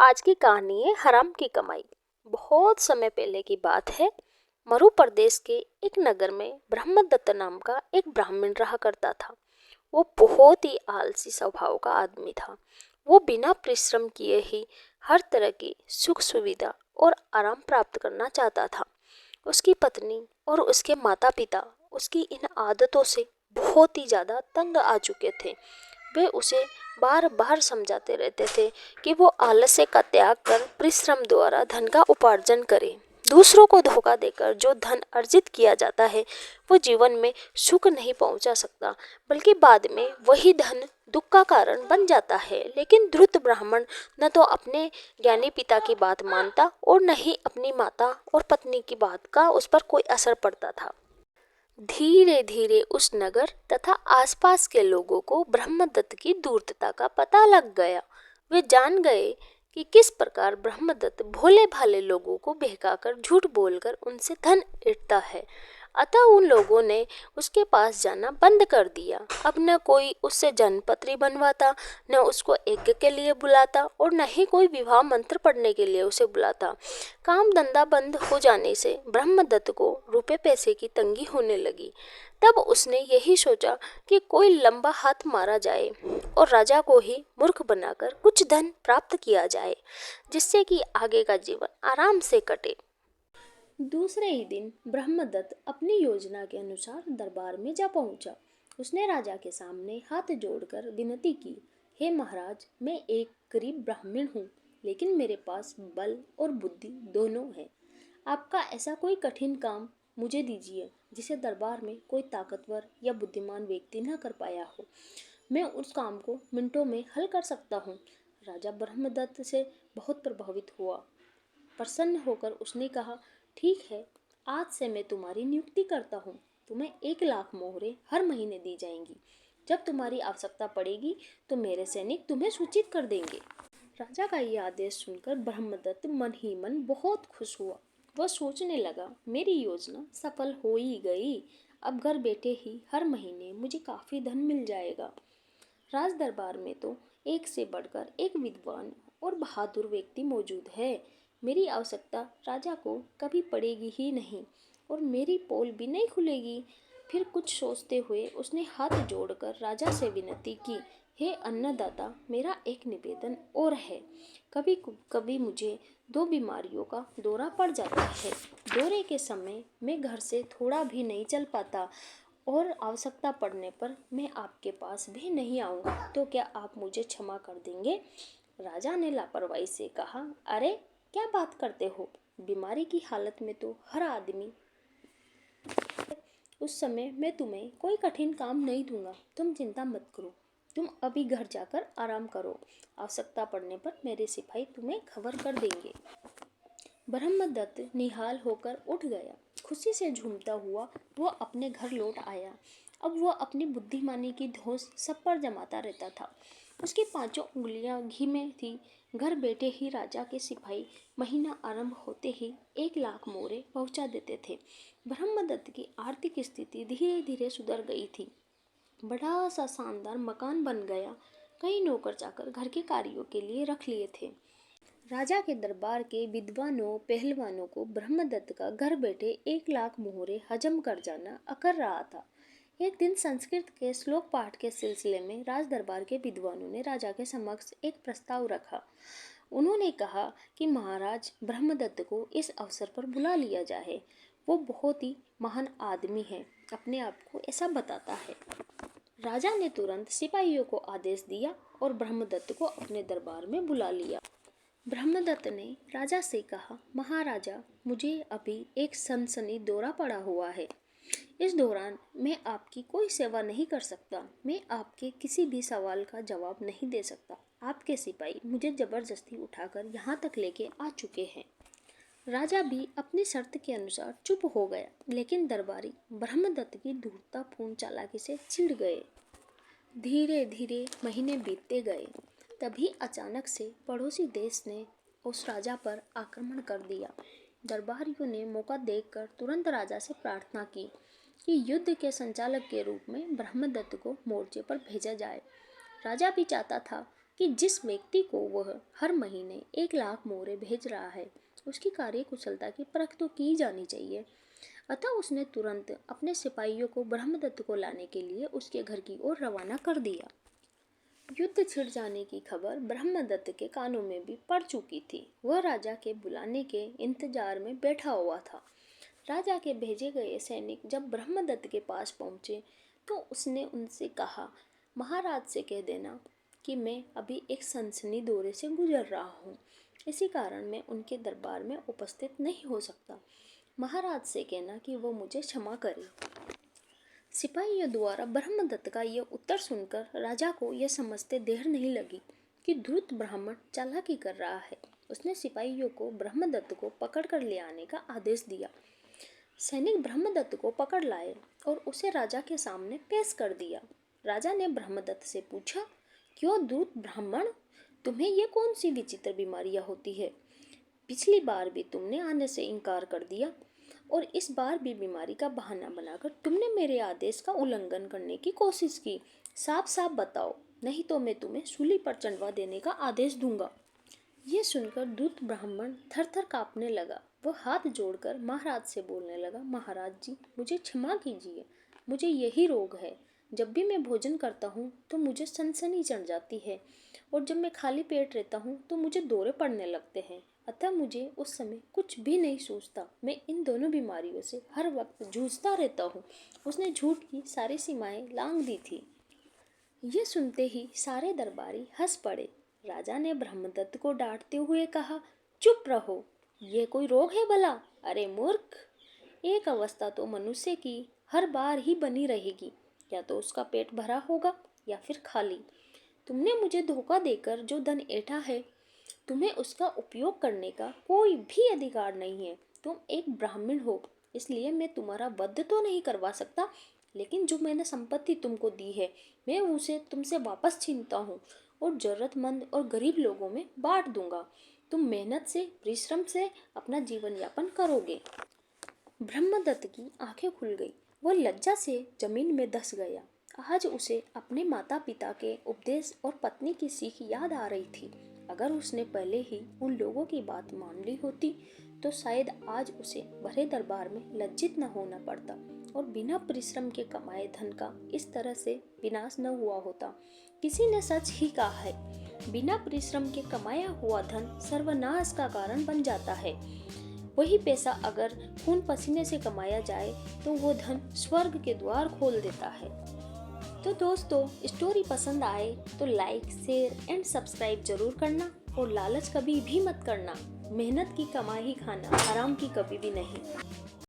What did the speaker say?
आज की कहानी है हराम की कमाई। बहुत समय पहले की बात है। मरु प्रदेश के एक नगर में ब्रह्मदत्त नाम का एक ब्राह्मण रहा करता था। वो बहुत ही आलसी स्वभाव का आदमी था। वो बिना परिश्रम किए ही हर तरह की सुख सुविधा और आराम प्राप्त करना चाहता था। उसकी पत्नी और उसके माता पिता उसकी इन आदतों से बहुत ही ज्यादा तंग आ चुके थे। वे उसे बार बार समझाते रहते थे कि वो आलस्य का त्याग कर परिश्रम द्वारा धन का उपार्जन करे। दूसरों को धोखा देकर जो धन अर्जित किया जाता है वो जीवन में सुख नहीं पहुंचा सकता, बल्कि बाद में वही धन दुख का कारण बन जाता है। लेकिन धूर्त ब्राह्मण न तो अपने ज्ञानी पिता की बात मानता और न ही अपनी माता और पत्नी की बात का उस पर कोई असर पड़ता था। धीरे धीरे उस नगर तथा आसपास के लोगों को ब्रह्मदत्त की धूर्तता का पता लग गया। वे जान गए कि किस प्रकार ब्रह्मदत्त भोले भाले लोगों को बहकाकर झूठ बोलकर उनसे धन ऐंठता है। अतः उन लोगों ने उसके पास जाना बंद कर दिया। अब न कोई उससे जन्मपत्री बनवाता, न उसको यज्ञ के लिए बुलाता और न ही कोई विवाह मंत्र पढ़ने के लिए उसे बुलाता। काम धंधा बंद हो जाने से ब्रह्मदत्त को रुपए पैसे की तंगी होने लगी। तब उसने यही सोचा कि कोई लंबा हाथ मारा जाए और राजा को ही मूर्ख बनाकर कुछ धन प्राप्त किया जाए, जिससे कि आगे का जीवन आराम से कटे। दूसरे ही दिन ब्रह्मदत्त अपनी योजना के अनुसार दरबार में जा पहुंचा। उसने राजा के सामने हाथ जोड़कर विनती की, हे महाराज, मैं एक गरीब ब्राह्मण हूँ, लेकिन मेरे पास बल और बुद्धि दोनों है। आपका ऐसा कोई कठिन काम मुझे दीजिए जिसे दरबार में कोई ताकतवर या बुद्धिमान व्यक्ति न कर पाया हो। मैं उस काम को मिनटों में हल कर सकता हूँ। राजा ब्रह्मदत्त से बहुत प्रभावित हुआ। प्रसन्न होकर उसने कहा, ठीक है, आज से मैं तुम्हारी नियुक्ति करता हूँ। तुम्हें 1,00,000 मोहरे हर महीने दी जाएंगी। जब तुम्हारी आवश्यकता पड़ेगी तो मेरे सैनिक तुम्हें सूचित कर देंगे। राजा का यह आदेश सुनकर ब्रह्मदत्त मन ही मन बहुत खुश हुआ। वह सोचने लगा, मेरी योजना सफल हो ही गई। अब घर बैठे ही हर महीने मुझे काफी धन मिल जाएगा। राज दरबार में तो एक से बढ़कर एक विद्वान और बहादुर व्यक्ति मौजूद है। मेरी आवश्यकता राजा को कभी पड़ेगी ही नहीं और मेरी पोल भी नहीं खुलेगी। फिर कुछ सोचते हुए उसने हाथ जोड़कर राजा से विनती की, हे अन्नदाता, मेरा एक निवेदन और है। कभी कभी मुझे 2 बीमारियों का दौरा पड़ जाता है। दौरे के समय मैं घर से थोड़ा भी नहीं चल पाता और आवश्यकता पड़ने पर मैं आपके पास भी नहीं आऊँगा, तो क्या आप मुझे क्षमा कर देंगे? राजा ने लापरवाही से कहा, अरे क्या बात करते हो, बीमारी की हालत में तो हर आदमी। उस समय मैं तुम्हें कोई कठिन काम नहीं दूंगा, तुम चिंता मत करो। तुम अभी घर जाकर आराम करो। आवश्यकता पड़ने पर मेरे सिपाही तुम्हें खबर कर देंगे। ब्रह्मदत्त निहाल होकर उठ गया। खुशी से झूमता हुआ वह अपने घर लौट आया। अब वह अपनी बुद्धिमानी की धौंस सब पर जमाता रहता था। उसकी 5 उंगलियां घी में थी। घर बैठे ही राजा के सिपाही महीना आरंभ होते ही 1,00,000 मोहरे पहुंचा देते थे। ब्रह्मदत्त की आर्थिक स्थिति धीरे धीरे सुधर गई थी। बड़ा सा शानदार मकान बन गया। कई नौकर चाकर घर के कार्यों के लिए रख लिए थे। राजा के दरबार के विद्वानों पहलवानों को ब्रह्मदत्त का घर बैठे 1,00,000 मोहरे हजम कर जाना अकर रहा था। एक दिन संस्कृत के श्लोक पाठ के सिलसिले में राज दरबार के विद्वानों ने राजा के समक्ष एक प्रस्ताव रखा। उन्होंने कहा कि महाराज, ब्रह्मदत्त को इस अवसर पर बुला लिया जाए। वो बहुत ही महान आदमी है, अपने आप को ऐसा बताता है। राजा ने तुरंत सिपाहियों को आदेश दिया और ब्रह्मदत्त को अपने दरबार में बुला लिया। ब्रह्मदत्त ने राजा से कहा, महाराजा, मुझे अभी एक सनसनी दौरा पड़ा हुआ है। इस दौरान मैं आपकी कोई सेवा नहीं कर सकता। मैं आपके किसी भी सवाल का जवाब नहीं दे सकता। आपके सिपाही मुझे जबरदस्ती उठाकर यहाँ तक लेके आ चुके हैं। राजा भी अपनी शर्त के अनुसार चुप हो गया, लेकिन दरबारी ब्रह्मदत्त की धूर्ततापूर्ण चालाकी से चिढ़ गए। धीरे धीरे महीने बीतते गए। तभी अचानक से पड़ोसी देश ने उस राजा पर आक्रमण कर दिया। दरबारियों ने मौका देखकर तुरंत राजा से प्रार्थना की कि युद्ध के संचालक के रूप में ब्रह्मदत्त को मोर्चे पर भेजा जाए। राजा भी चाहता था कि जिस व्यक्ति को वह हर महीने 1 लाख मोहरें भेज रहा है उसकी कार्यकुशलता की परख तो की जानी चाहिए। अतः उसने तुरंत अपने सिपाहियों को ब्रह्मदत्त को लाने के लिए उसके घर की ओर रवाना कर दिया। युद्ध छिड़ जाने की खबर ब्रह्मदत्त के कानों में भी पड़ चुकी थी। वह राजा के बुलाने के इंतजार में बैठा हुआ था। राजा के भेजे गए सैनिक जब ब्रह्मदत्त के पास पहुंचे तो उसने उनसे कहा, महाराज से कह देना कि मैं अभी एक सनसनी दौरे से गुजर रहा हूँ, इसी कारण मैं उनके दरबार में उपस्थित नहीं हो सकता। महाराज से कहना कि वो मुझे क्षमा करे। सिपाहियों द्वारा ब्रह्मदत्त का यह उत्तर सुनकर राजा को यह समझते देर नहीं लगी कि धूर्त ब्राह्मण चालाकी कर रहा है। उसने सिपाहियों को ब्रह्मदत्त को पकड़ कर ले आने का आदेश दिया। सैनिक ब्रह्मदत्त को पकड़ लाए और उसे राजा के सामने पेश कर दिया। राजा ने ब्रह्मदत्त से पूछा, क्यों धूर्त ब्राह्मण, तुम्हें ये कौन सी विचित्र बीमारियां होती है? पिछली बार भी तुमने आने से इनकार कर दिया और इस बार भी बीमारी का बहाना बनाकर तुमने मेरे आदेश का उल्लंघन करने की कोशिश की। साफ साफ बताओ, नहीं तो मैं तुम्हें सूली पर चढ़वा देने का आदेश दूंगा। ये सुनकर धूर्त ब्राह्मण थर थर कांपने लगा। वह हाथ जोड़कर महाराज से बोलने लगा, महाराज जी, मुझे क्षमा कीजिए, मुझे यही रोग है। जब भी मैं भोजन करता हूँ तो मुझे सनसनी चढ़ जाती है और जब मैं खाली पेट रहता हूँ तो मुझे दौरे पड़ने लगते हैं। अतः मुझे उस समय कुछ भी नहीं सूझता। मैं इन दोनों बीमारियों से हर वक्त जूझता रहता हूँ। उसने झूठ की सारी सीमाएं लांघ दी थी। ये सुनते ही सारे दरबारी हंस पड़े। राजा ने ब्रह्मदत्त को डांटते हुए कहा, चुप रहो, ये कोई रोग है भला? अरे मूर्ख, एक अवस्था तो मनुष्य की हर बार ही बनी रहेगी, या तो उसका पेट भरा होगा या फिर खाली। तुमने मुझे धोखा देकर जो धन ऐंठा है, तुम्हें उसका उपयोग करने का कोई भी अधिकार नहीं है। तुम एक ब्राह्मण हो, इसलिए मैं तुम्हारा वध तो नहीं करवा सकता, लेकिन जो मैंने संपत्ति तुमको दी है मैं उसे तुमसे वापस छीनता हूँ और जरूरतमंद और गरीब लोगों में बांट दूंगा। तुम मेहनत से, परिश्रम से अपना जीवन यापन करोगे। ब्रह्मदत्त की आंखें खुल गई। वह लज्जा से जमीन में धंस गया। आज उसे अपने माता पिता के उपदेश और पत्नी की सीख याद आ रही थी। अगर उसने पहले ही उन लोगों की बात मान ली होती तो शायद आज उसे भरे दरबार में लज्जित न होना पड़ता और बिना परिश्रम के कमाए धन का इस तरह से विनाश न हुआ होता। किसी ने सच ही कहा है, बिना परिश्रम के कमाया हुआ धन सर्वनाश का कारण बन जाता है। वही पैसा अगर खून पसीने से कमाया जाए तो वो धन स्वर्ग के द्वार खोल देता है। तो दोस्तों, स्टोरी पसंद आए तो लाइक, शेयर एंड सब्सक्राइब जरूर करना और लालच कभी भी मत करना। मेहनत की कमाई खाना, हराम की कभी भी नहीं।